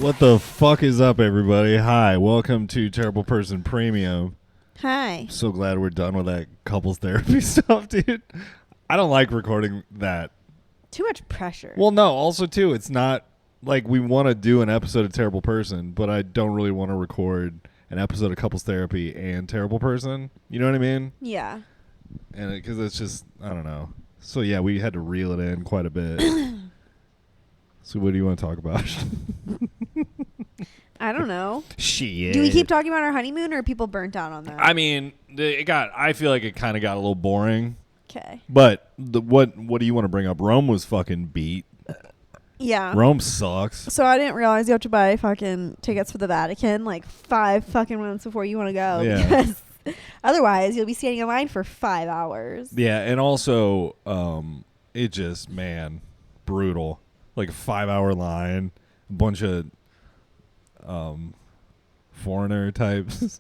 What the fuck is up, everybody? Hi, welcome to Terrible Person Premium. Hi. So glad we're done with that couples therapy stuff, dude. I don't like recording that. Too much pressure. Well, no, also, too, it's not like we want to do an episode of Terrible Person, but I don't really want to record an episode of Couples Therapy and Terrible Person. You know what I mean? Yeah. And because it's just, I don't know. So, yeah, we had to reel it in quite a bit. So what do you want to talk about? I don't know. Shit. Do we keep talking about our honeymoon, or are people burnt out on that? I mean, I feel like it kind of got a little boring. Okay. But what do you want to bring up? Rome was fucking beat. Yeah. Rome sucks. So I didn't realize you have to buy fucking tickets for the Vatican like 5 fucking months before you want to go. Yeah. Because otherwise you'll be standing in line for 5 hours. Yeah, and also, it just, man, brutal. Like a 5-hour line, a bunch of foreigner types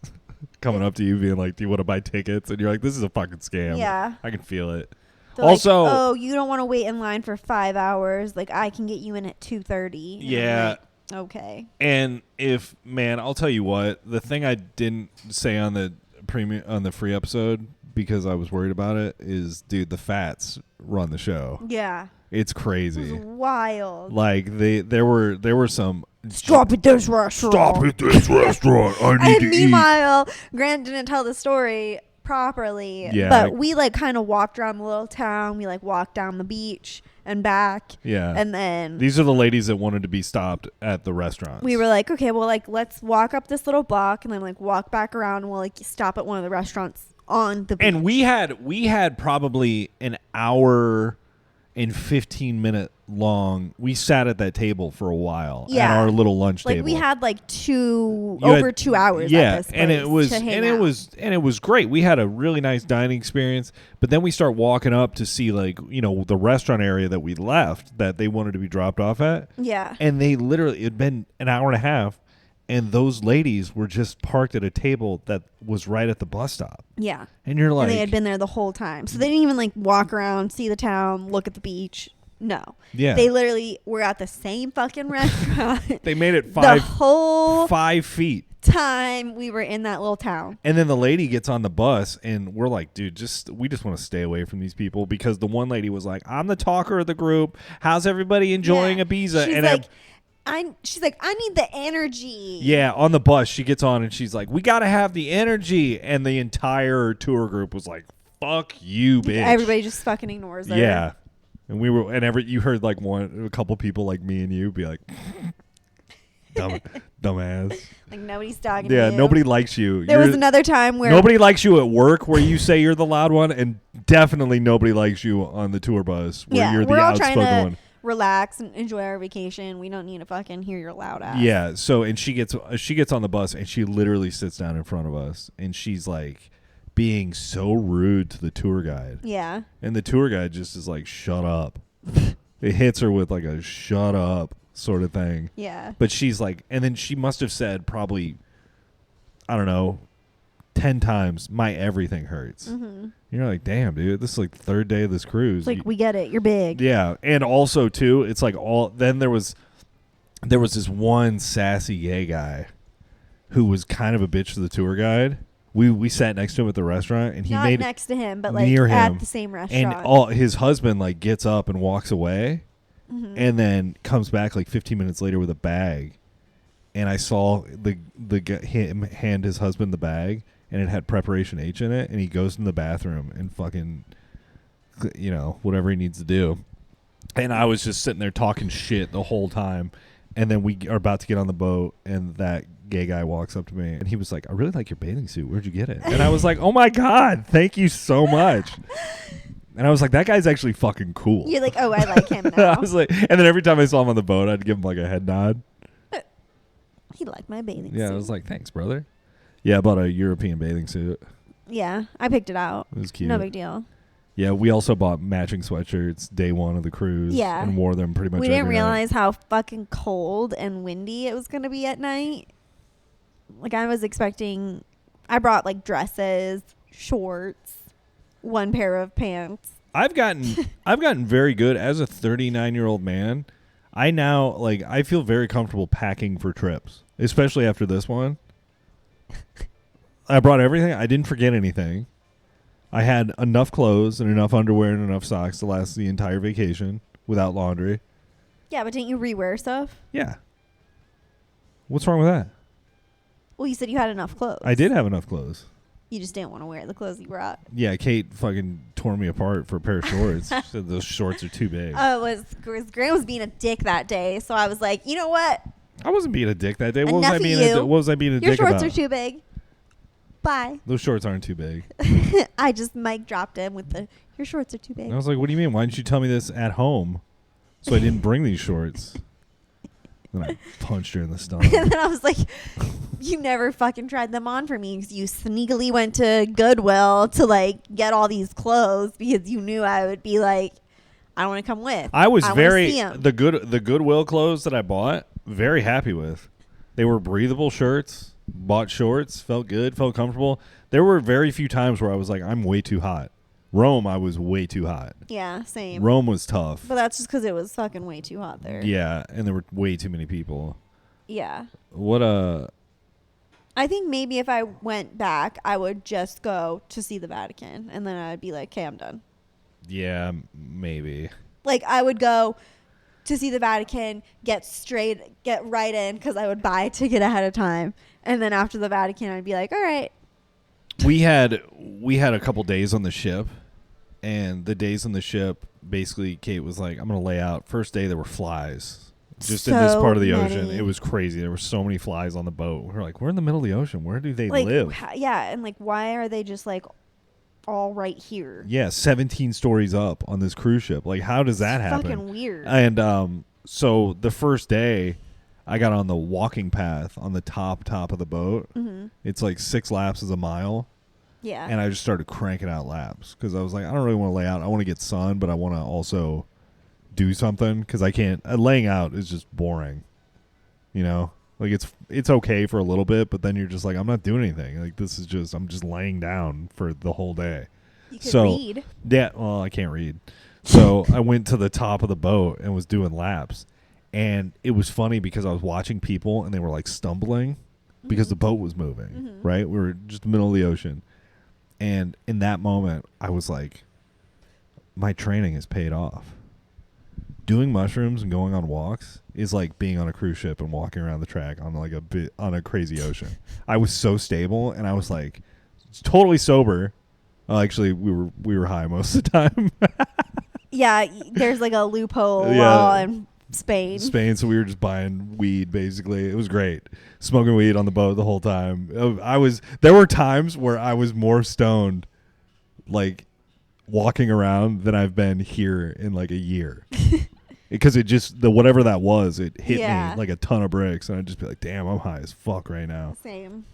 coming up to you being like, do you want to buy tickets? And you're like, this is a fucking scam. Yeah. I can feel it. They're Also, like, oh, you don't want to wait in line for 5 hours. Like, I can get you in at 2:30. Yeah. Like, okay. And I'll tell you what, the thing I didn't say on the free episode because I was worried about it is, dude, the fats run the show. Yeah. It's crazy. It was wild. Like there were some. Stop at this restaurant. Stop at this restaurant. I need to eat. Meanwhile, Grant didn't tell the story properly. Yeah. But we like kind of walked around the little town. We like walked down the beach and back. Yeah. And then These are the ladies that wanted to be stopped at the restaurants. we were like, okay, well, like let's walk up this little block and then like walk back around, and we'll like stop at one of the restaurants on the beach. And we had probably an hour and 15-minute long. We sat at that table for a while at our little lunch like table. we had like over 2 hours. Yeah, at this and it place was to hang and out. it was great. We had a really nice dining experience. But then we start walking up to see like the restaurant area that we left that they wanted to be dropped off at. Yeah. And they literally, it'd been an hour and a half, and those ladies were just parked at a table that was right at the bus stop. Yeah. And you're like, And they had been there the whole time. So they didn't even like walk around, see the town, look at the beach. No. Yeah. They literally were at the same fucking restaurant. They made it the whole 5 feet. time we were in that little town. And then the lady gets on the bus, and we're like, dude, we just want to stay away from these people, because the one lady was like, I'm the talker of the group. How's everybody enjoying Ibiza? She's like, I need the energy. Yeah, on the bus, she gets on and she's like, we got to have the energy. And the entire tour group was like, fuck you, bitch. Everybody just fucking ignores her. Yeah. And you heard like a couple people like me and you be like, dumbass. Like nobody's talking to Yeah, you. nobody likes you. There was another time where nobody likes you at work where you say you're the loud one, and definitely nobody likes you on the tour bus where you're the we're all outspoken trying to one. relax and enjoy our vacation. We don't need to fucking hear your loud ass. Yeah, so and she gets on the bus and she literally sits down in front of us, and she's like being so rude to the tour guide. Yeah. And the tour guide just is like, shut up. It hits her with like a shut up sort of thing. Yeah. But she's like, and then she must have said probably, I don't know, 10 times, my everything hurts. Mm-hmm. You're like, damn, dude, this is like the third day of this cruise. Like, we get it. You're big. Yeah. And also, too, it's like then there was this one sassy gay guy who was kind of a bitch to the tour guide. We sat next to him at the restaurant, and he Not made next to him, but like near him, at the same restaurant. and his husband like gets up and walks away, mm-hmm. and then comes back like 15 minutes later with a bag, and I saw him hand his husband the bag, and it had Preparation H in it, and he goes in the bathroom and fucking, whatever he needs to do, and I was just sitting there talking shit the whole time, and then we are about to get on the boat, and that gay guy walks up to me, and he was like, I really like your bathing suit. Where'd you get it? And I was like, oh my God, thank you so much. And I was like, that guy's actually fucking cool. You're like, oh, I like him now. I was like, and then every time I saw him on the boat, I'd give him like a head nod. He liked my bathing suit. Yeah, I was like, thanks, brother. Yeah, I bought a European bathing suit. Yeah, I picked it out. It was cute. No big deal. Yeah, we also bought matching sweatshirts day one of the cruise. Yeah. And wore them pretty much We didn't every night. realize how fucking cold and windy it was going to be at night. Like, I was expecting, I brought like dresses, shorts, one pair of pants. I've gotten very good as a 39-year-old man. I feel very comfortable packing for trips, especially after this one. I brought everything. I didn't forget anything. I had enough clothes and enough underwear and enough socks to last the entire vacation without laundry. Yeah, but didn't you rewear stuff? Yeah. What's wrong with that? Well, you said you had enough clothes. I did have enough clothes. You just didn't want to wear the clothes you brought. Yeah, Kate fucking tore me apart for a pair of shorts. She said those shorts are too big. Grant was being a dick that day, so I was like, you know what? I wasn't being a dick that day. What Enough was I being? of you. What was I being a Your dick shorts about? are too big. Bye. Those shorts aren't too big. I just mic dropped him with your shorts are too big. And I was like, what do you mean? Why didn't you tell me this at home so I didn't bring these shorts? Then I punched her in the stomach. And then I was like, you never fucking tried them on for me because you sneakily went to Goodwill to like get all these clothes because you knew I would be like, I don't want to come with. I was very see 'em. the Goodwill clothes that I bought, very happy with. They were breathable shirts. Bought shorts, felt good, felt comfortable. There were very few times where I was like, I'm way too hot. Rome, I was way too hot. Yeah, same. Rome was tough. But that's just because it was fucking way too hot there. Yeah, and there were way too many people. Yeah. What I think maybe if I went back, I would just go to see the Vatican, and then I'd be like, okay, I'm done. Yeah, maybe. Like, I would go to see the Vatican, get right in, because I would buy a ticket ahead of time. And then after the Vatican, I'd be like, all right. We had a couple days on the ship, and the days on the ship, basically, Kate was like, I'm going to lay out. First day, there were flies. Just in this part of the ocean. It was crazy. There were so many flies on the boat. We were like, we're in the middle of the ocean. Where do they live? Yeah, and like, why are they just like all right here? Yeah, 17 stories up on this cruise ship. Like, how does that happen? Fucking weird. And so the first day, I got on the walking path on the top of the boat. Mm-hmm. It's like 6 laps is a mile. Yeah. And I just started cranking out laps because I was like, I don't really want to lay out. I want to get sun, but I want to also do something because I can't. Laying out is just boring. You know? Like, it's okay for a little bit, but then you're just like, I'm not doing anything. Like, this is just, I'm just laying down for the whole day. You could read. Yeah, well, I can't read. So I went to the top of the boat and was doing laps. And it was funny because I was watching people and they were like stumbling because the boat was moving, right? We were just in the middle of the ocean. And in that moment, I was like, my training has paid off. Doing mushrooms and going on walks is like being on a cruise ship and walking around the track on like on a crazy ocean. I was so stable and I was like totally sober. Actually, we were high most of the time. Yeah, there's like a loophole law in Spain. So we were just buying weed basically. It was great. Smoking weed on the boat the whole time. There were times where I was more stoned like walking around than I've been here in like a year. Because it just whatever that was, it hit me like a ton of bricks and I'd just be like, damn, I'm high as fuck right now. Same.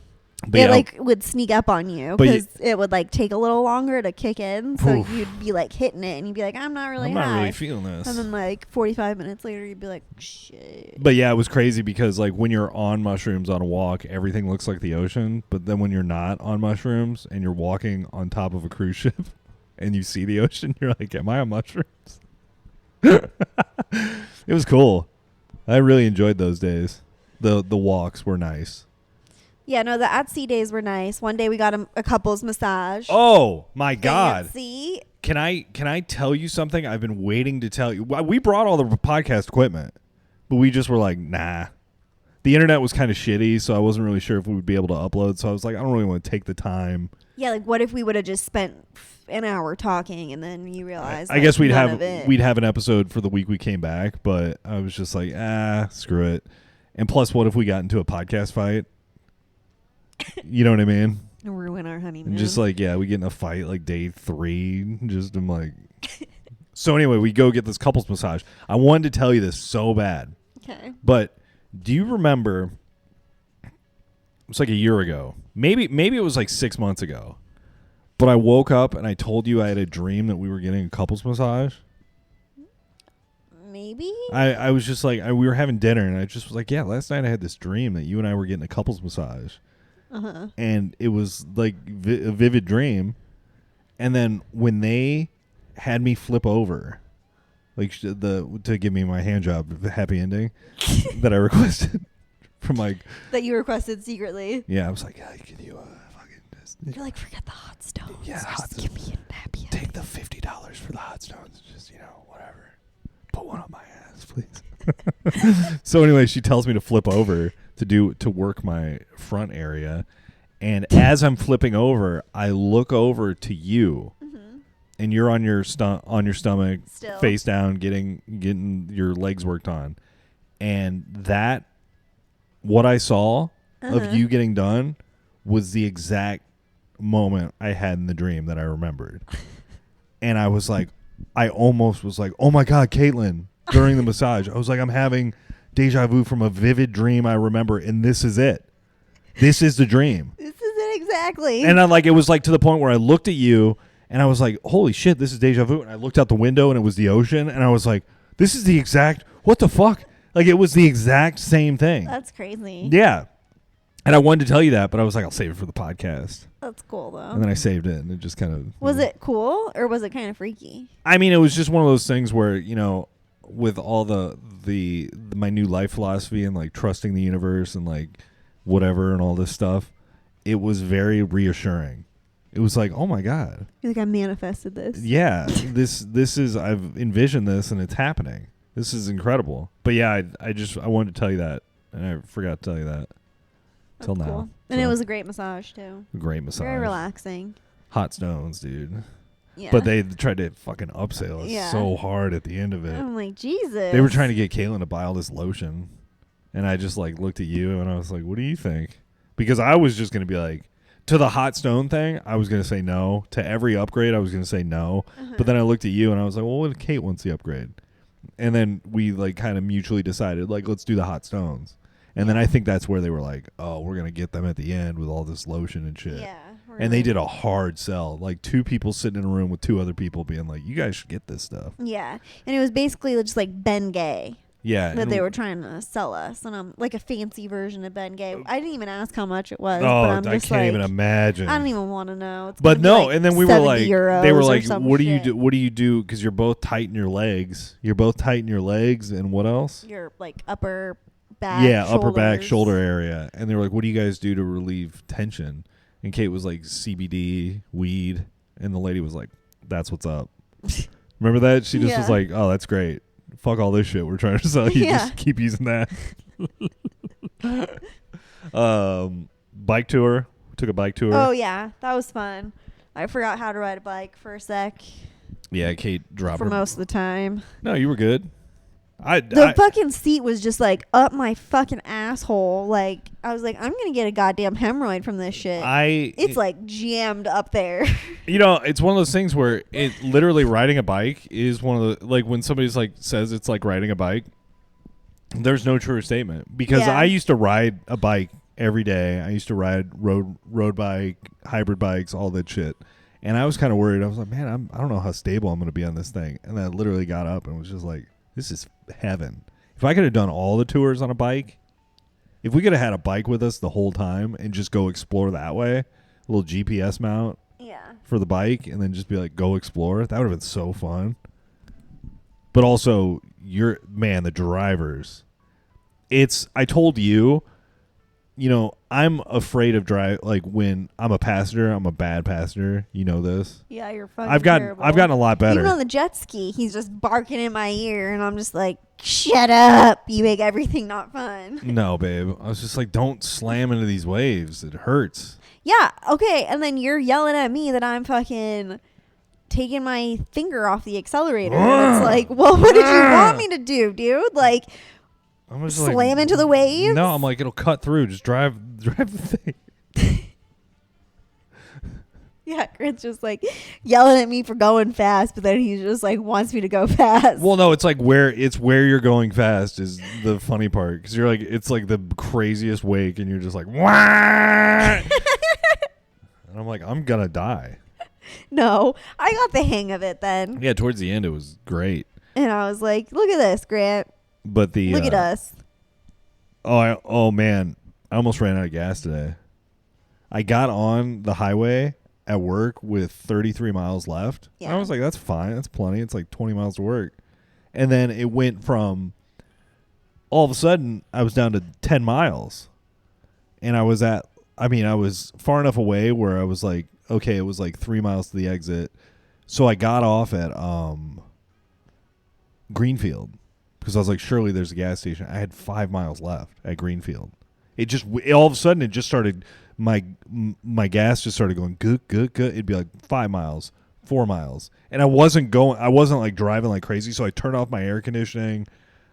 But it like would sneak up on you because it would like take a little longer to kick in. So you'd be like hitting it and you'd be like, I'm not really feeling this. And then like 45 minutes later, you'd be like, shit. But yeah, it was crazy because like when you're on mushrooms on a walk, everything looks like the ocean. But then when you're not on mushrooms and you're walking on top of a cruise ship and you see the ocean, you're like, am I on mushrooms? It was cool. I really enjoyed those days. The walks were nice. Yeah, no, the at-sea days were nice. One day we got a couple's massage. Oh, my God. Fancy. Can I tell you something I've been waiting to tell you? We brought all the podcast equipment, but we just were like, nah. The internet was kind of shitty, so I wasn't really sure if we would be able to upload. So I was like, I don't really want to take the time. Yeah, like what if we would have just spent an hour talking and then you realize I guess we'd have an episode for the week we came back, but I was just like, screw it. And plus, what if we got into a podcast fight? You know what I mean? Ruin our honeymoon. And just like, we get in a fight like day 3. Just I'm like. So anyway, we go get this couples massage. I wanted to tell you this so bad. Okay. But do you remember? It's like a year ago. Maybe it was like 6 months ago. But I woke up and I told you I had a dream that we were getting a couples massage. Maybe. I was just like, we were having dinner and I just was like, last night I had this dream that you and I were getting a couples massage. Uh-huh. And it was like a vivid dream. And then when they had me flip over like to give me my hand job, the happy ending that I requested from like that you requested secretly. Yeah, I was like, yeah, can you fucking just, you're like, forget the hot stones. Yeah, just give me a happy ending. Take the $50 for the hot stones. Just whatever. Put one on my ass, please. So anyway, she tells me to flip over to work my front area, and as I'm flipping over, I look over to you. And you're on your stomach, still. Face down, getting your legs worked on, and that what I saw of you getting done was the exact moment I had in the dream that I remembered, and I was like, I almost was like, oh my God, Caitlin! During the massage, I was like, I'm having deja vu from a vivid dream I remember, and this is it. This is the dream. This is it exactly. And it was like to the point where I looked at you. And I was like, holy shit, this is deja vu. And I looked out the window and it was the ocean. And I was like, this is the exact, what the fuck? Like, it was the exact same thing. That's crazy. Yeah. And I wanted to tell you that, but I was like, I'll save it for the podcast. That's cool, though. And then I saved it, and it just kind of... Was it cool, or was it kind of freaky? I mean, it was just one of those things where, with all my new life philosophy and, like, trusting the universe and, like, whatever and all this stuff, it was very reassuring. It was like, oh my God. You're like, I manifested this. Yeah. this is, I've envisioned this and it's happening. This is incredible. But yeah, I wanted to tell you that. And I forgot to tell you that. Till cool. now. And it was a great massage too. Great massage. Very relaxing. Hot stones, dude. Yeah. But they tried to fucking upsell us so hard at the end of it. I'm like, Jesus. They were trying to get Caitlin to buy all this lotion. And I just like looked at you and I was like, what do you think? Because I was just going to be like, to the hot stone thing, I was going to say no. To every upgrade, I was going to say no. But then I looked at you and I was like, well, what if Kate wants the upgrade? And then we like kind of mutually decided, like, let's do the hot stones. And then I think that's where they were like, oh, we're going to get them at the end with all this lotion and shit. Yeah. And they did a hard sell. Like 2 people sitting in a room with 2 other people being like, you guys should get this stuff. Yeah. And it was basically just like Ben Gay. Yeah. That they were trying to sell us. And I'm like a fancy version of Ben Gay. I didn't even ask how much it was. Oh, but I'm I just can't like, even imagine. I don't even want to know. It's but no, like and then we were like, they were like, what do you shit. do? What do you do? Because you're both tight in your legs. You're both tight in your legs. And what else? Your like upper back. Yeah, shoulders. upper back, shoulder area. And they were like, what do you guys do to relieve tension? And Kate was like, CBD, weed. And the lady was like, that's what's up. Remember that? She just was like, oh, that's great. Fuck all this shit we're trying to sell you. Just keep using that. Bike tour. Took a bike tour. Oh, yeah. That was fun. I forgot how to ride a bike for a sec. Yeah, Kate dropped for most of the time. No, you were good. The fucking seat was just like up my fucking asshole. Like, I was like, I'm going to get a goddamn hemorrhoid from this shit. It's like jammed up there. It's one of those things where it literally riding a bike is one of the, like when somebody's like says it's like riding a bike, there's no truer statement. Because I used to ride a bike every day. I used to ride road bike, hybrid bikes, all that shit. And I was kind of worried. I was like, man, I don't know how stable I'm going to be on this thing. And then I literally got up and was just like, this is heaven. If I could have done all the tours on a bike, if we could have had a bike with us the whole time and just go explore that way, a little GPS mount for the bike, and then just be like, go explore, that would have been so fun. But also, the drivers. I told you, I'm afraid of like when I'm a passenger, I'm a bad passenger. You know this. Yeah, you're fucking terrible. I've gotten a lot better. Even on the jet ski, he's just barking in my ear, and I'm just like, shut up. You make everything not fun. No, babe. I was just like, don't slam into these waves. It hurts. Yeah, okay. And then you're yelling at me that I'm fucking taking my finger off the accelerator. And it's like, well, what did you want me to do, dude? Like, I'm just slam into the waves? No, I'm like, it'll cut through. Just drive the thing. Yeah, Grant's just like yelling at me for going fast, but then he just like wants me to go fast. Well, no, it's like where you're going fast is the funny part, because you're like, it's like the craziest wake, and you're just like, wah! And I'm like, I'm gonna die. No, I got the hang of it then. Yeah, towards the end, it was great. And I was like, look at this, Grant. But look at us. Oh man, I almost ran out of gas today. I got on the highway at work with 33 miles left. Yeah. I was like, that's fine. That's plenty. It's like 20 miles to work. And then it went from, all of a sudden, I was down to 10 miles. And I was far enough away where I was like, okay, it was like 3 miles to the exit. So I got off at Greenfield because I was like, surely there's a gas station. I had 5 miles left at Greenfield. All of a sudden, it just started, my gas just started going good, good, good. It'd be like 5 miles, 4 miles. And I wasn't like driving like crazy. So I turned off my air conditioning.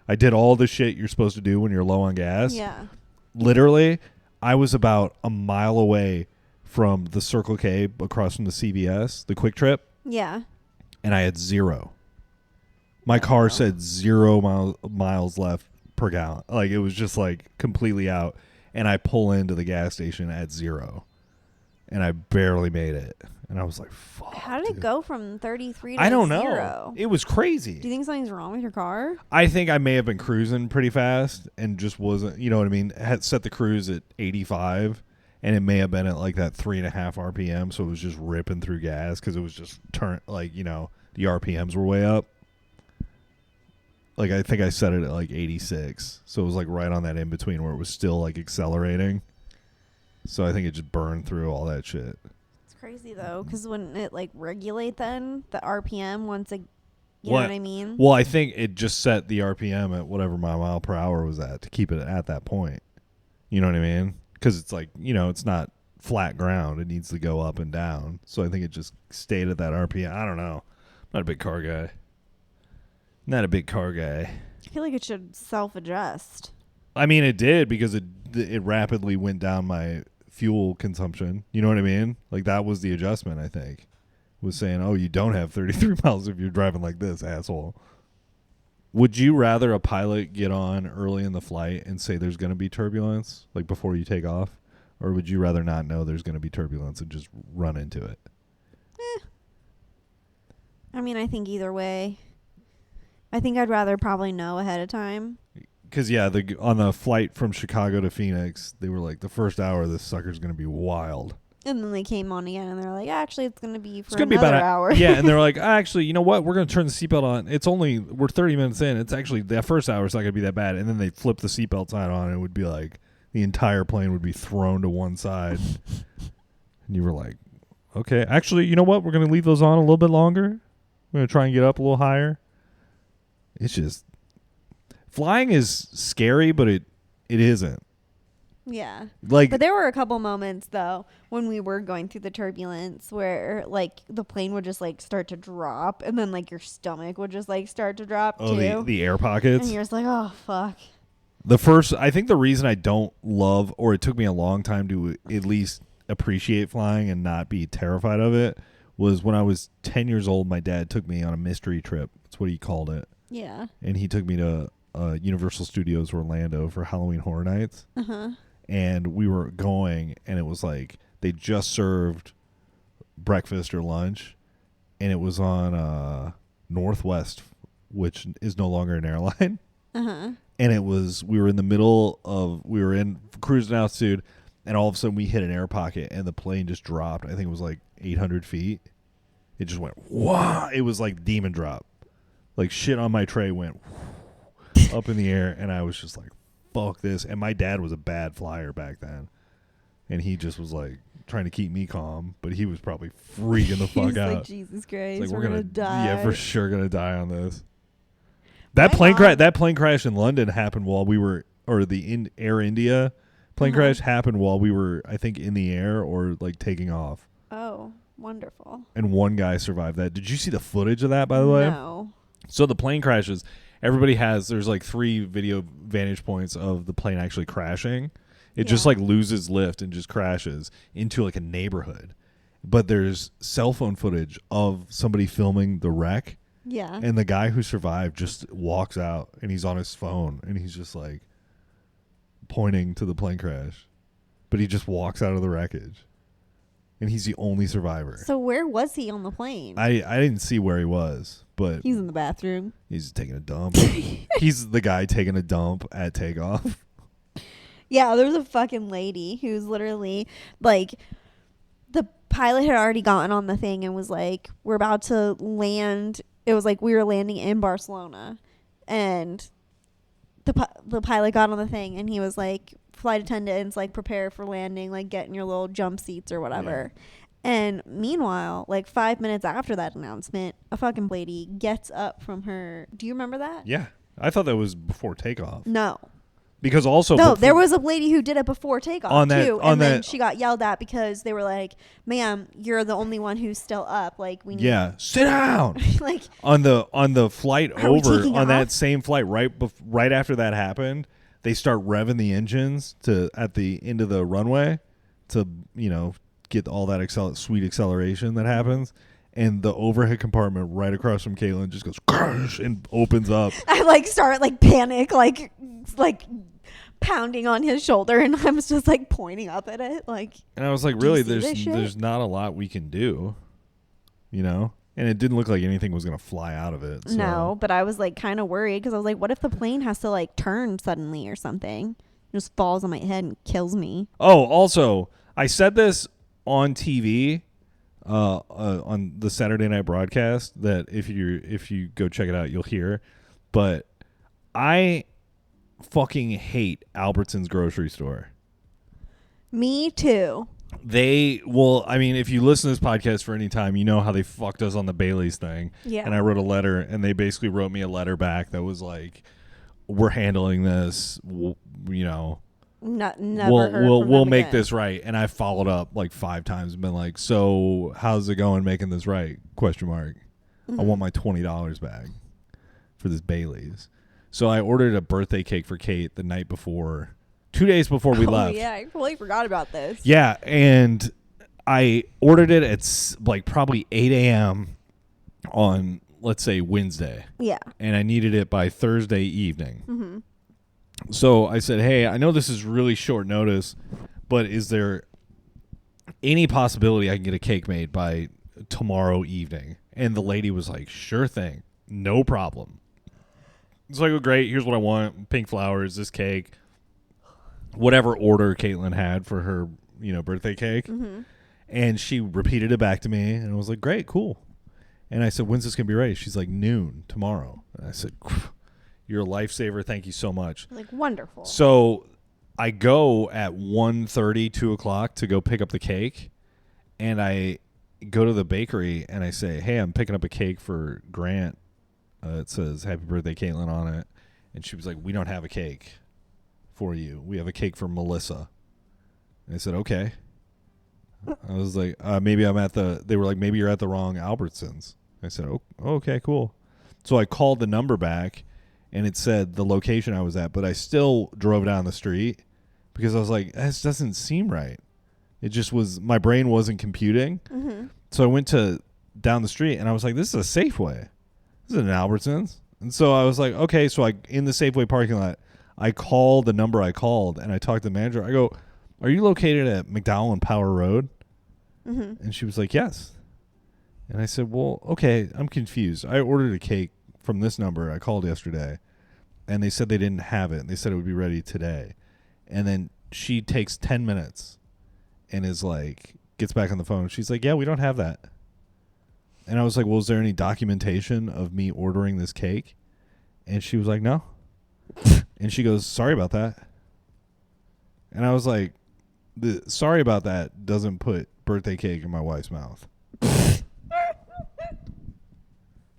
I did all the shit you're supposed to do when you're low on gas. Yeah. Literally, I was about a mile away from the Circle K across from the CVS, the Quick Trip. Yeah. And I had 0. My car said 0 miles left per gallon. Like, it was just like completely out. And I pull into the gas station at 0. And I barely made it. And I was like, fuck. How did it go from 33 to I don't 0? know. It was crazy. Do you think something's wrong with your car? I think I may have been cruising pretty fast and just wasn't, you know what I mean? Had set the cruise at 85, and it may have been at like that 3.5 RPM, so it was just ripping through gas because it was just the RPMs were way up. Like, I think I set it at like 86, so it was like right on that in between where it was still like accelerating. So I think it just burned through all that shit. It's crazy though, because wouldn't it like regulate then the RPM once it, you know what I mean? Well, I think it just set the RPM at whatever my mile per hour was at to keep it at that point. You know what I mean? Because it's like, it's not flat ground. It needs to go up and down. So I think it just stayed at that RPM. I don't know. I'm not a big car guy. Not a big car guy. I feel like it should self-adjust. I mean, it did because it rapidly went down my fuel consumption. You know what I mean? Like, that was the adjustment, I think. Was saying, oh, you don't have 33 miles if you're driving like this, asshole. Would you rather a pilot get on early in the flight and say there's going to be turbulence, like before you take off? Or would you rather not know there's going to be turbulence and just run into it? I mean, I think either way. I think I'd rather probably know ahead of time. Because, yeah, on the flight from Chicago to Phoenix, they were like, the first hour, this sucker's going to be wild. And then they came on again, and they're like, actually, it's going to be for another about hour. Yeah, and they're like, actually, you know what? We're going to turn the seatbelt on. We're 30 minutes in. It's actually, that first hour is not going to be that bad. And then they flip the seatbelt sign on, and it would be like, the entire plane would be thrown to one side. And you were like, okay, actually, you know what? We're going to leave those on a little bit longer. We're going to try and get up a little higher. It's just, flying is scary, but it isn't. Yeah. Like, but there were a couple moments though when we were going through the turbulence where like the plane would just like start to drop, and then like your stomach would just like start to drop too. The air pockets. And you're just like, oh fuck. I think the reason I don't love, or it took me a long time to at least appreciate flying and not be terrified of it, was when I was 10 years old, my dad took me on a mystery trip. That's what he called it. Yeah. And he took me to Universal Studios Orlando for Halloween Horror Nights. Uh-huh. And we were going, and it was like they just served breakfast or lunch, and it was on Northwest, which is no longer an airline. Uh-huh. And we were in cruising altitude, and all of a sudden we hit an air pocket, and the plane just dropped. I think it was like 800 feet. It just went, wow. It was like demon drop. Like shit on my tray went up in the air, and I was just like, fuck this. And my dad was a bad flyer back then, and he just was like trying to keep me calm, but he was probably freaking the fuck out. Like, Jesus Christ, like, we're gonna die. Yeah, for sure gonna die on this. That plane crash in London happened while we were, or the Air India plane crash happened while we were, I think, in the air or like taking off. Oh, wonderful. And one guy survived that. Did you see the footage of that, by the way? No. So the plane crashes. There's like 3 video vantage points of the plane actually crashing. It just like loses lift and just crashes into like a neighborhood. But there's cell phone footage of somebody filming the wreck. Yeah. And the guy who survived just walks out, and he's on his phone, and he's just like pointing to the plane crash. But he just walks out of the wreckage. And he's the only survivor. So where was he on the plane? I didn't see where he was, but he's in the bathroom. He's taking a dump. He's the guy taking a dump at takeoff. Yeah, there was a fucking lady who's literally like, the pilot had already gotten on the thing and was like, we're about to land. It was like we were landing in Barcelona, and the pilot got on the thing, and he was like, flight attendants, like, prepare for landing, like, get in your little jump seats or whatever. Yeah. And meanwhile, like 5 minutes after that announcement, a fucking lady gets up from her. Do you remember that? Yeah. I thought that was before takeoff. No. Because also... No, there was a lady who did it before takeoff, too. And then she got yelled at because they were like, ma'am, you're the only one who's still up. Like, we need... Yeah. Sit down! Like... On the flight over, on that same flight, right after that happened, they start revving the engines at the end of the runway to, you know, get all that sweet acceleration that happens. And the overhead compartment right across from Caitlin just goes crash and opens up. I like start like panic, like pounding on his shoulder, and I was just like pointing up at it, like. And I was like, really, there's not a lot we can do, you know. And it didn't look like anything was gonna fly out of it. So. No, but I was like kind of worried because I was like, what if the plane has to like turn suddenly or something? It just falls on my head and kills me. Oh, also, I said this on TV. On the Saturday night broadcast that if you go check it out, you'll hear. But I fucking hate Albertsons grocery store. Me too. I mean, if you listen to this podcast for any time, you know how they fucked us on the Bailey's thing. Yeah. And I wrote a letter, and they basically wrote me a letter back that was like, we're handling this, you know. We'll make this right. And I followed up like 5 times and been like, so how's it going making this right? ? Mm-hmm. I want my $20 back for this Bailey's. So I ordered a birthday cake for Kate the night before, 2 days before we left. Yeah, I completely forgot about this. Yeah, and I ordered it at like probably 8 a.m. on, let's say, Wednesday. Yeah. And I needed it by Thursday evening. Mm-hmm. So I said, hey, I know this is really short notice, but is there any possibility I can get a cake made by tomorrow evening? And the lady was like, sure thing. No problem. It's like, oh, great. Here's what I want. Pink flowers, this cake, whatever order Caitlin had for her, you know, birthday cake. Mm-hmm. And she repeated it back to me, and I was like, great, cool. And I said, when's this going to be ready? She's like, noon tomorrow. And I said, you're a lifesaver. Thank you so much. Like, wonderful. So I go at 1:30, 2 o'clock to go pick up the cake. And I go to the bakery and I say, hey, I'm picking up a cake for Grant. It says, happy birthday, Caitlin, on it. And she was like, we don't have a cake for you. We have a cake for Melissa. And I said, okay. I was like, maybe they were like, maybe you're at the wrong Albertsons. I said, oh, okay, cool. So I called the number back. And it said the location I was at, but I still drove down the street because I was like, this doesn't seem right. It just was, my brain wasn't computing. Mm-hmm. So I went down the street and I was like, this is a Safeway. This is an Albertsons. And so I was like, okay. So in the Safeway parking lot, I called the number I called and I talked to the manager. I go, are you located at McDowell and Power Road? Mm-hmm. And she was like, yes. And I said, well, okay, I'm confused. I ordered a cake from this number. I called yesterday and they said they didn't have it. And they said it would be ready today. And then she takes 10 minutes and is like, gets back on the phone. She's like, yeah, we don't have that. And I was like, well, is there any documentation of me ordering this cake? And she was like, no. And she goes, sorry about that. And I was like, sorry about that doesn't put birthday cake in my wife's mouth.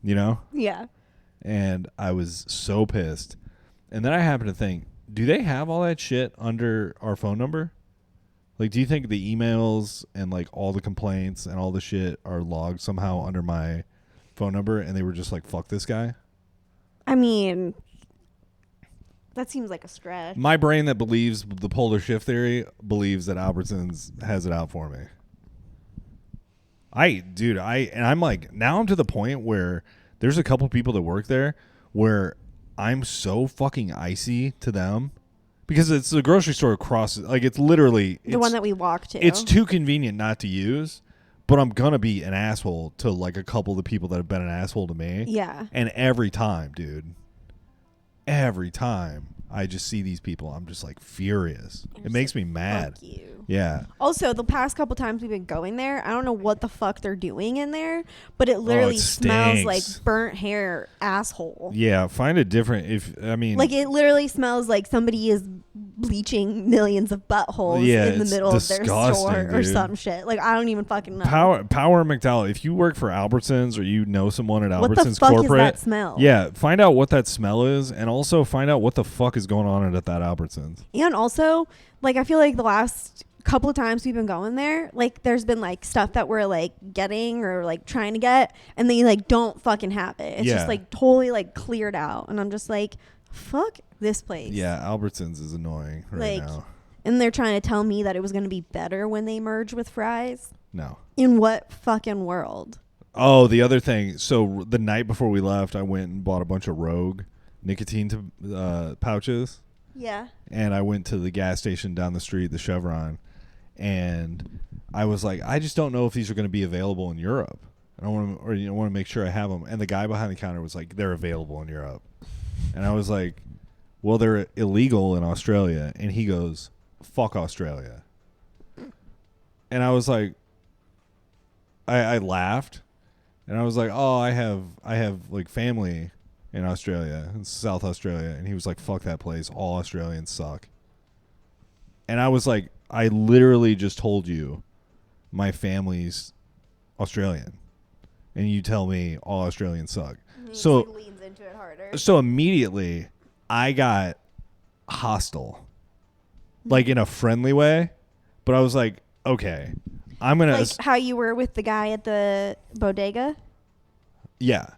You know? Yeah. And I was so pissed. And then I happened to think, do they have all that shit under our phone number? Like, do you think the emails and, like, all the complaints and all the shit are logged somehow under my phone number and they were just like, fuck this guy? I mean, that seems like a stretch. My brain that believes the polar shift theory believes that Albertsons has it out for me. I'm like, now I'm to the point where there's a couple people that work there where I'm so fucking icy to them because it's the grocery store across, like it's literally the one that we walk to. It's too convenient not to use, but I'm gonna be an asshole to like a couple of the people that have been an asshole to me. Yeah. And every time I just see these people, I'm just like furious. It makes me mad. Fuck you. Yeah. Also, the past couple times we've been going there, I don't know what the fuck they're doing in there, but it literally smells like burnt hair asshole. Yeah, find a different like it literally smells like somebody is bleaching millions of buttholes in the middle of their store or some shit. Like I don't even fucking know. Power McDowell, if you work for Albertsons or you know someone at Albertsons what the fuck corporate, is that smell? Yeah, find out what that smell is and also find out what the fuck is going on at that Albertsons. And also, like I feel like the last couple of times we've been going there, like there's been like stuff that we're like getting or like trying to get and they like don't fucking have it. It's just like totally like cleared out and I'm just like, fuck this place. Yeah, Albertsons is annoying right now. And they're trying to tell me that it was going to be better when they merge with Fry's. No. In what fucking world? Oh, the other thing. So the night before we left, I went and bought a bunch of Rogue nicotine pouches. Yeah. And I went to the gas station down the street, the Chevron. And I was like, I just don't know if these are going to be available in Europe. I want to make sure I have them. And the guy behind the counter was like, they're available in Europe. And I was like, well, they're illegal in Australia. And he goes, fuck Australia. And I was like, I laughed. And I was like, oh, I have like family in Australia, in South Australia. And he was like, fuck that place. All Australians suck. And I was like, I literally just told you my family's Australian. And you tell me all Australians suck. So he leans into it harder. So immediately I got hostile. Like in a friendly way. But I was like, okay, I'm going to... Like how you were with the guy at the bodega? Yeah.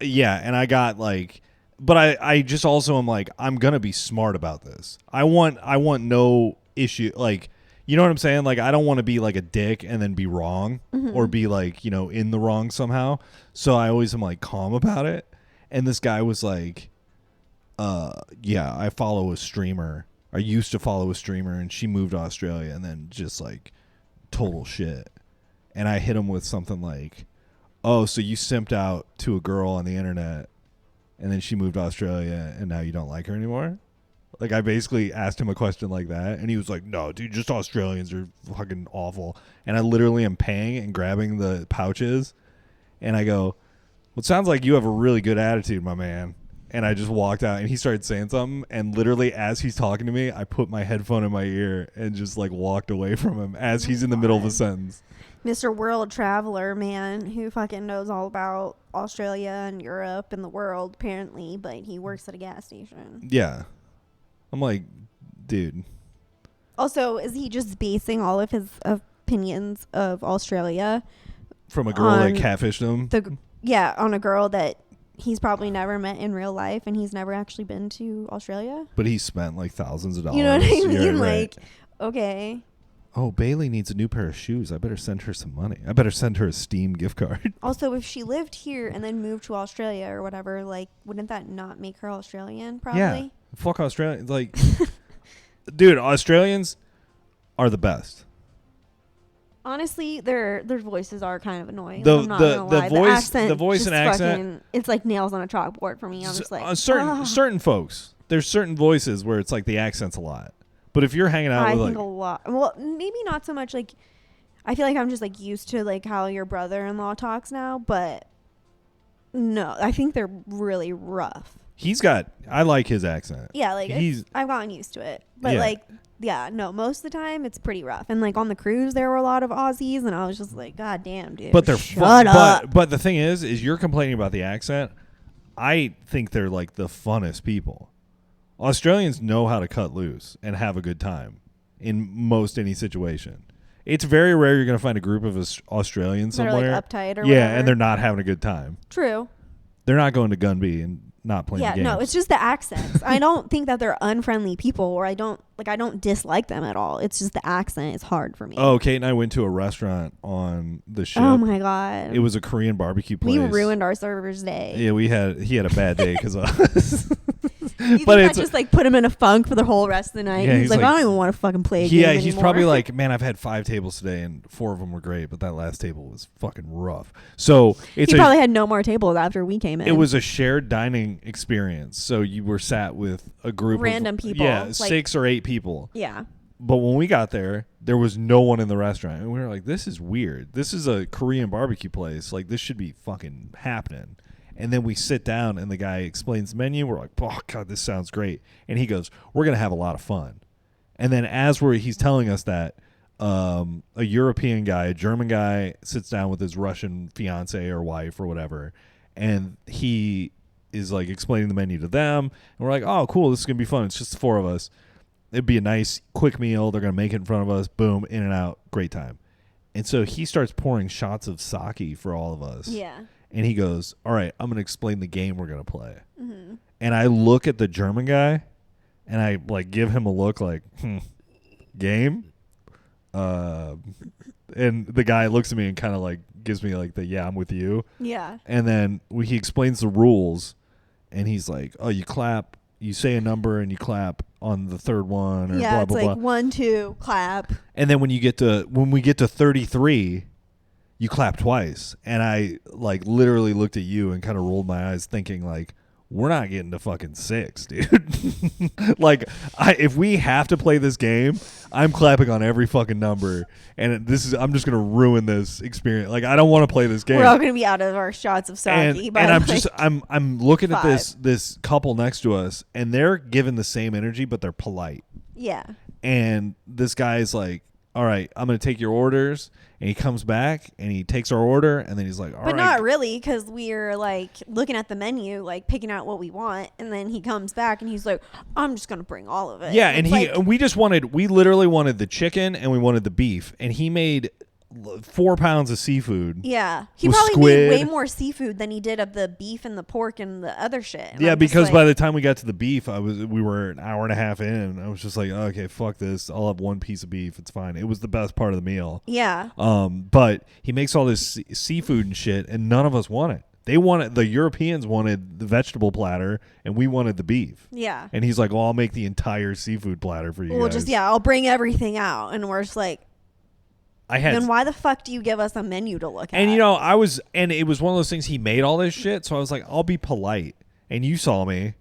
Yeah, and I got like... But I just also am like, I'm going to be smart about this. I want no issue. Like, you know what I'm saying? Like, I don't want to be like a dick and then be wrong or be like, in the wrong somehow. So I always am like calm about it. And this guy was like, yeah, I follow a streamer. I used to follow a streamer and she moved to Australia and then just like total shit. And I hit him with something like, oh, so you simped out to a girl on the internet and then she moved to Australia and now you don't like her anymore? Like I basically asked him a question like that and he was like, no, dude, just Australians are fucking awful. And I literally am paying and grabbing the pouches and I go, well, it sounds like you have a really good attitude, my man. And I just walked out and he started saying something and literally as he's talking to me, I put my headphone in my ear and just like walked away from him as he's in the middle of a sentence. Mr. World Traveler, man, who fucking knows all about Australia and Europe and the world, apparently, but he works at a gas station. Yeah. I'm like, dude. Also, is he just basing all of his opinions of Australia from a girl that catfished him? On a girl that he's probably never met in real life and he's never actually been to Australia. But he spent like thousands of dollars. You know what I mean? Yeah, like, okay. Oh, Bailey needs a new pair of shoes. I better send her some money. I better send her a Steam gift card. Also, if she lived here and then moved to Australia or whatever, like, wouldn't that not make her Australian, probably? Yeah. Fuck Australians. Like, dude, Australians are the best. Honestly, their voices are kind of annoying. I'm not gonna lie. The voice and accent. It's like nails on a chalkboard for me. I'm just like certain folks. There's certain voices where it's like the accent's a lot. But if you're hanging out with think a lot. Well, maybe not so much like I feel like I'm just like used to like how your brother-in-law talks now, but no, I think they're really rough. I like his accent. Yeah, like I've gotten used to it. But most of the time it's pretty rough. And like on the cruise there were a lot of Aussies and I was just like, God damn, dude. But they're shut up. But the thing is you're complaining about the accent. I think they're like the funnest people. Australians know how to cut loose and have a good time in most any situation. It's very rare you're going to find a group of Australians somewhere. They're like uptight or whatever. And they're not having a good time. True. They're not going to Gunby and not playing games. Yeah, no, it's just the accents. I don't think that they're unfriendly people or I don't dislike them at all. It's just the accent is hard for me. Oh, Kate and I went to a restaurant on the ship. Oh my God. It was a Korean barbecue place. We ruined our server's day. Yeah, he had a bad day because of us. You think that just like put him in a funk for the whole rest of the night? Yeah, he's like, I don't even want to fucking play a game anymore. He's probably like, man, I've had 5 tables today and 4 of them were great, but that last table was fucking rough. So he probably had no more tables after we came in. It was a shared dining experience. So you were sat with a group random of people. Yeah, like 6 or 8 people. Yeah. but when we got there was no one in the restaurant, and we were like, this is weird. This is a Korean barbecue place. Like, this should be fucking happening. And then we sit down and the guy explains the menu. We're like, oh God, this sounds great. And he goes, we're going to have a lot of fun. And then as he's telling us that, a European guy, a German guy, sits down with his Russian fiance or wife or whatever, and he is like explaining the menu to them. And we're like, oh, cool, this is going to be fun. It's just the four of us. It'd be a nice, quick meal. They're going to make it in front of us. Boom, in and out. Great time. And so he starts pouring shots of sake for all of us. Yeah. And he goes, all right, I'm going to explain the game we're going to play. Mm-hmm. And I look at the German guy, and I like give him a look like, game? And the guy looks at me and kind of like gives me like the, yeah, I'm with you. Yeah. And then he explains the rules, and he's like, oh, you clap. You say a number and you clap on the third one, or blah, blah, it's like blah. 1, 2, clap. And then when we get to 33, you clap twice. And I like literally looked at you and kind of rolled my eyes thinking like, we're not getting to fucking 6, dude. Like, if we have to play this game, I'm clapping on every fucking number, and I'm just gonna ruin this experience. Like, I don't want to play this game. We're all gonna be out of our shots of sake. And I'm looking 5. at this couple next to us, and they're giving the same energy, but they're polite. Yeah. And this guy's like, all right, I'm going to take your orders. And he comes back and he takes our order, and then he's like, all right. But not really, because we're like looking at the menu, like picking out what we want. And then he comes back and he's like, I'm just going to bring all of it. Yeah. And we literally wanted the chicken and we wanted the beef. And he made 4 pounds of seafood. Yeah. He with probably squid. made way more seafood than he did of the beef and the pork and the other shit. And yeah, I'm because like, by the time we got to the beef, we were an hour and a half in. I was just like, okay, fuck this. I'll have one piece of beef. It's fine. It was the best part of the meal. Yeah. But he makes all this seafood and shit, and none of us want it. The Europeans wanted the vegetable platter, and we wanted the beef. Yeah. And he's like, well, I'll make the entire seafood platter for you guys. I'll bring everything out. And we're just like, then why the fuck do you give us a menu to look at? And and it was one of those things, he made all this shit, so I was like, I'll be polite. And you saw me.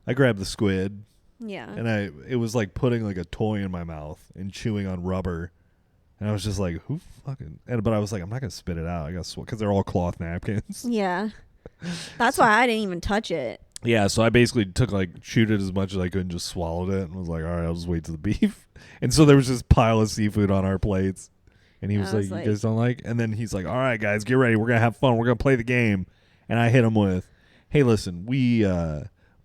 I grabbed the squid. Yeah. And it was like putting like a toy in my mouth and chewing on rubber. And I was just like, but I was like, I'm not going to spit it out. I guess because they're all cloth napkins. Yeah. That's why I didn't even touch it. Yeah, so I basically chewed it as much as I could and just swallowed it and was like, all right, I'll just wait to the beef. And so there was this pile of seafood on our plates. And he was like, you guys don't like? And then he's like, all right, guys, get ready. We're going to have fun. We're going to play the game. And I hit him with, hey, listen, we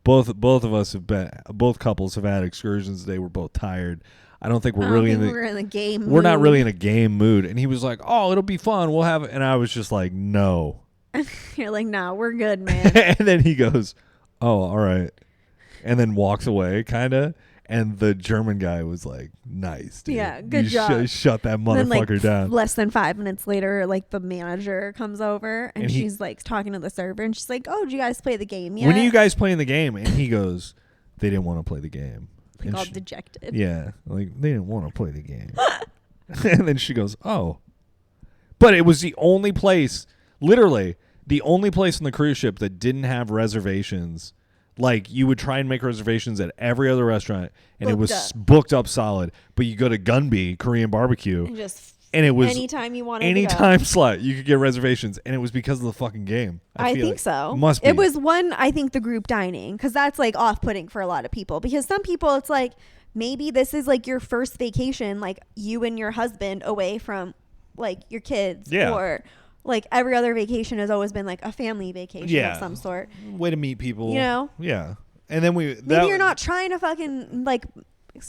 both couples have had excursions today. We're both tired. I don't think we're really in the game mood. We're not really in a game mood. And he was like, oh, it'll be fun. We'll have it. And I was just like, no. You're like, nah, we're good, man. And then he goes, oh, all right. And then walks away, kind of. And the German guy was like, nice, dude. Yeah, good job. Shut that motherfucker down. Less than 5 minutes later, like the manager comes over and she's like talking to the server and she's like, oh, did you guys play the game yet? When are you guys playing the game? And he goes, they didn't want to play the game. Like all dejected. Yeah, like they didn't want to play the game. And then she goes, oh. But it was the only place, literally, the only place on the cruise ship that didn't have reservations. Like, you would try and make reservations at every other restaurant, and it was booked up solid. But you go to Gunby Korean barbecue, and it was anytime you wanted anytime slot you could get reservations, and it was because of the fucking game. I think so. Must be. It was I think the group dining, because that's like off-putting for a lot of people. Because some people, it's like maybe this is like your first vacation, like you and your husband away from like your kids, or like every other vacation has always been like a family vacation of some sort. Way to meet people. You know? Yeah. And then maybe you're not trying to fucking like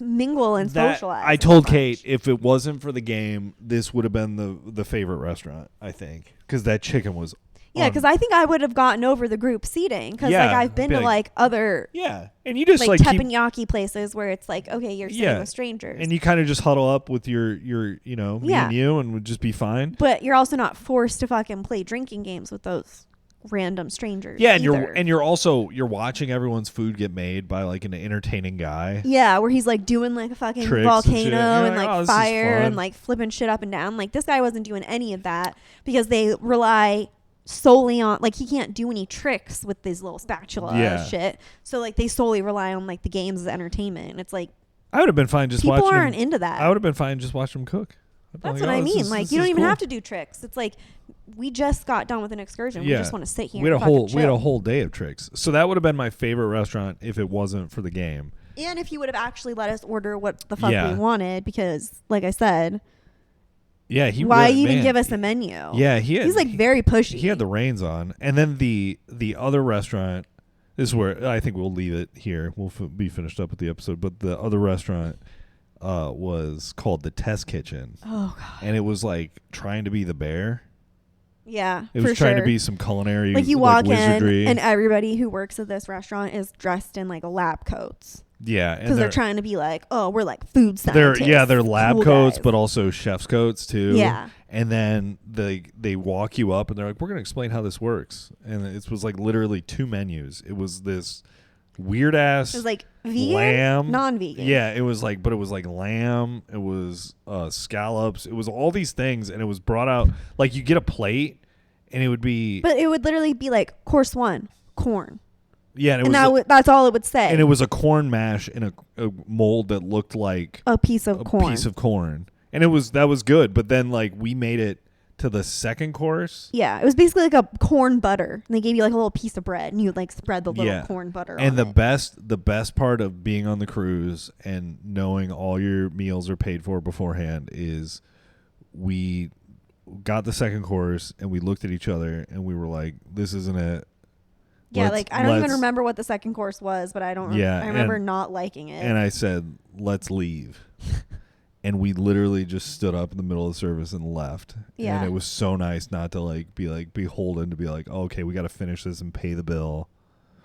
mingle and socialize. I told Kate if it wasn't for the game, this would have been the favorite restaurant, I think. Because that chicken was because I think I would have gotten over the group seating. Because like I've been to like other and you just like teppanyaki places where it's like, okay, you're sitting with strangers. And you kind of just huddle up with your me and you and would just be fine. But you're also not forced to fucking play drinking games with those random strangers. Yeah, and you're watching everyone's food get made by like an entertaining guy. Yeah, where he's like doing like a fucking tricks volcano and like fire and like flipping shit up and down. Like this guy wasn't doing any of that because they rely solely on like he can't do any tricks with these little spatula shit. So like they solely rely on like the games as entertainment. And it's like I would have been fine just People watching aren't into that. I would have been fine just watching them cook. That's what I mean. Like, you don't even have to do tricks. It's like, we just got done with an excursion. We just want to sit here. We had a whole day of tricks. So that would have been my favorite restaurant if it wasn't for the game. And if you would have actually let us order what the fuck we wanted, because, like I said, why even give us a menu? Yeah, he's like very pushy. He had the reins on, and then the other restaurant. This is where I think we'll leave it here. We'll be finished up with the episode. But the other restaurant was called the Test Kitchen. Oh god! And it was like trying to be the bear. Yeah, it was trying to be some culinary, like you walk wizardry. in, and everybody who works at this restaurant is dressed in like lab coats. Yeah, because they're trying to be like, oh, we're like food scientists. They're lab coats, guys. But also chef's coats too. Yeah, and then they walk you up, and they're like, we're gonna explain how this works, and it was like literally 2 menus. It was this weird ass. It was like vegan, lamb, non-vegan. Yeah, it was like, but it was like lamb. It was scallops. It was all these things, and it was brought out like you get a plate, and it would be. But it would literally be like course 1, corn. Yeah, and that's all it would say. And it was a corn mash in a mold that looked like a piece of corn. And that was good. But then like we made it to the second course. Yeah, it was basically like a corn butter. And they gave you like a little piece of bread, and you would like spread the little corn butter on it. And the best part of being on the cruise and knowing all your meals are paid for beforehand is we got the second course and we looked at each other and we were like, this isn't it. Yeah, like I don't even remember what the second course was, but I don't. I remember not liking it. And I said, "Let's leave," and we literally just stood up in the middle of the service and left. Yeah, and it was so nice not to like be beholden to be like, oh, "Okay, we got to finish this and pay the bill,"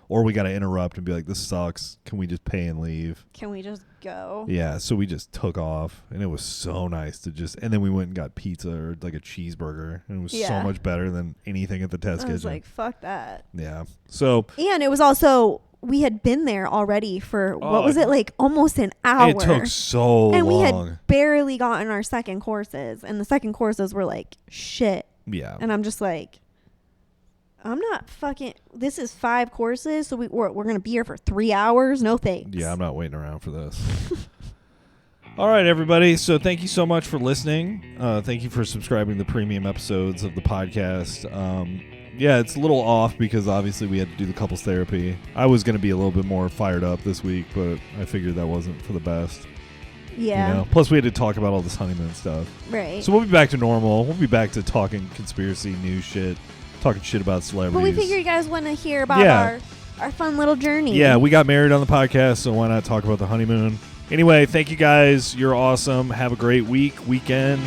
or we got to interrupt and be like, "This sucks. Can we just pay and leave? Can we just go?" Yeah, so we just took off, and it was so nice to just. And then we went and got pizza or like a cheeseburger, and it was so much better than anything at the Test Kitchen. I was like, "Fuck that." Yeah. So. And it was also we had been there already for what was it like almost an hour. It took so long, and we had barely gotten our second courses, and the second courses were like shit. Yeah. And I'm just like. I'm not fucking. This is 5 courses, so we're gonna be here for 3 hours. No thanks. Yeah, I'm not waiting around for this. All right, everybody. So thank you so much for listening. Thank you for subscribing to the premium episodes of the podcast. Yeah, it's a little off because obviously we had to do the couples therapy. I was gonna be a little bit more fired up this week, but I figured that wasn't for the best. Yeah. You know? Plus, we had to talk about all this honeymoon stuff. Right. So we'll be back to normal. We'll be back to talking conspiracy news shit. Talking shit about celebrities. But we figure you guys want to hear about our fun little journey. Yeah, we got married on the podcast, so why not talk about the honeymoon? Anyway, thank you guys. You're awesome. Have a great weekend.